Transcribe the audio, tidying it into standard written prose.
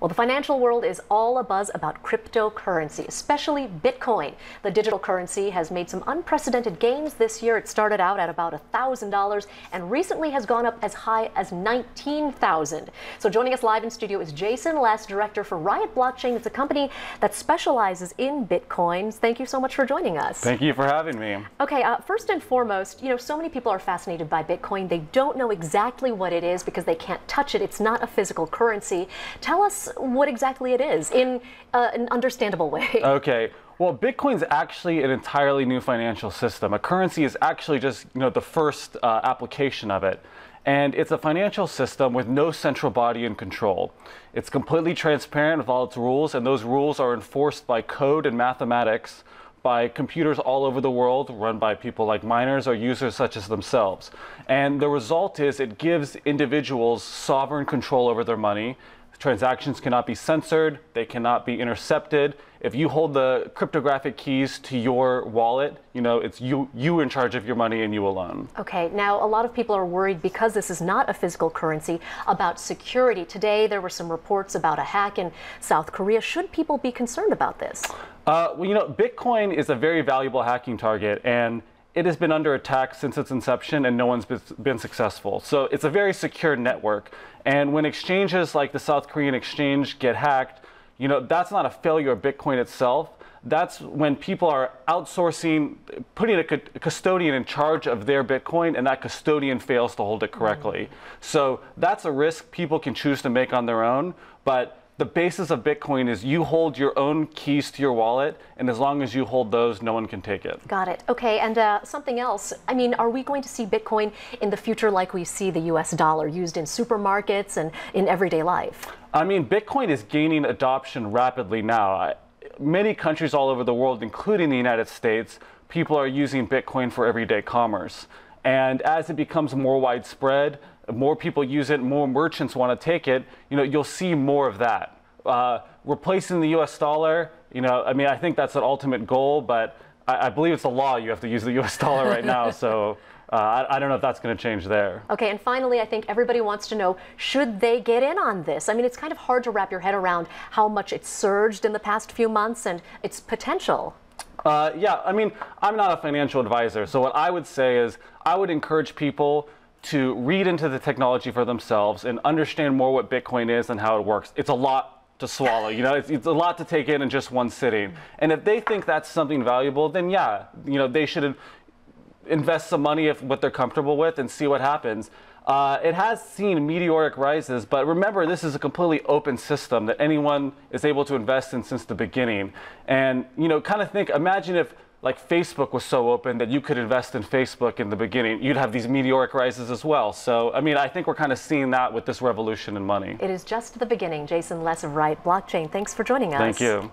Well, the financial world is all abuzz about cryptocurrency, especially Bitcoin. The digital currency has made some unprecedented gains this year. It started out at about $1,000 and recently has gone up as high as $19,000. So joining us live in studio is Jason Les, director for Riot Blockchain. It's a company that specializes in Bitcoins. Thank you so much for joining us. Thank you for having me. Okay, first and foremost, so many people are fascinated by Bitcoin. They don't know exactly what it is because they can't touch it. It's not a physical currency. Tell us what exactly it is in an understandable way. Okay. Well, Bitcoin's actually an entirely new financial system. A currency is actually just, the first application of it. And it's a financial system with no central body in control. It's completely transparent with all its rules, and those rules are enforced by code and mathematics by computers all over the world, run by people like miners or users such as themselves. And the result is it gives individuals sovereign control over their money. Transactions cannot be censored, they cannot be intercepted. If you hold the cryptographic keys to your wallet, it's you in charge of your money and you alone. Okay, now a lot of people are worried because this is not a physical currency about security. Today there were some reports about a hack in South Korea. Should people be concerned about this? Bitcoin is a very valuable hacking target, and it has been under attack since its inception, and no one's been successful. So it's a very secure network. And when exchanges like the South Korean exchange get hacked, that's not a failure of Bitcoin itself. That's when people are outsourcing, putting a custodian in charge of their Bitcoin, and that custodian fails to hold it correctly. So that's a risk people can choose to make on their own. But the basis of Bitcoin is you hold your own keys to your wallet, and as long as you hold those, no one can take it. Got it. Okay, and something else. Are we going to see Bitcoin in the future like we see the US dollar used in supermarkets and in everyday life? Bitcoin is gaining adoption rapidly now. Many countries all over the world, including the United States, people are using Bitcoin for everyday commerce. And as it becomes more widespread, more people use it, more merchants want to take it, you'll see more of that. Replacing the US dollar, I think that's an ultimate goal, but I believe it's a law you have to use the US dollar right now, so I don't know if that's going to change there. Okay, and finally, I think everybody wants to know, should they get in on this? It's kind of hard to wrap your head around how much it's surged in the past few months and its potential. Yeah, I'm not a financial advisor, so what I would say is I would encourage people to read into the technology for themselves and understand more what Bitcoin is and how it works. It's a lot to swallow, it's a lot to take in just one sitting. And if they think that's something valuable, then yeah, they should invest some money if what they're comfortable with and see what happens. It has seen meteoric rises, but remember, this is a completely open system that anyone is able to invest in since the beginning. And imagine if Facebook was so open that you could invest in Facebook in the beginning, you'd have these meteoric rises as well. So, I think we're kind of seeing that with this revolution in money. It is just the beginning. Jason Les of Riot Blockchain, thanks for joining us. Thank you.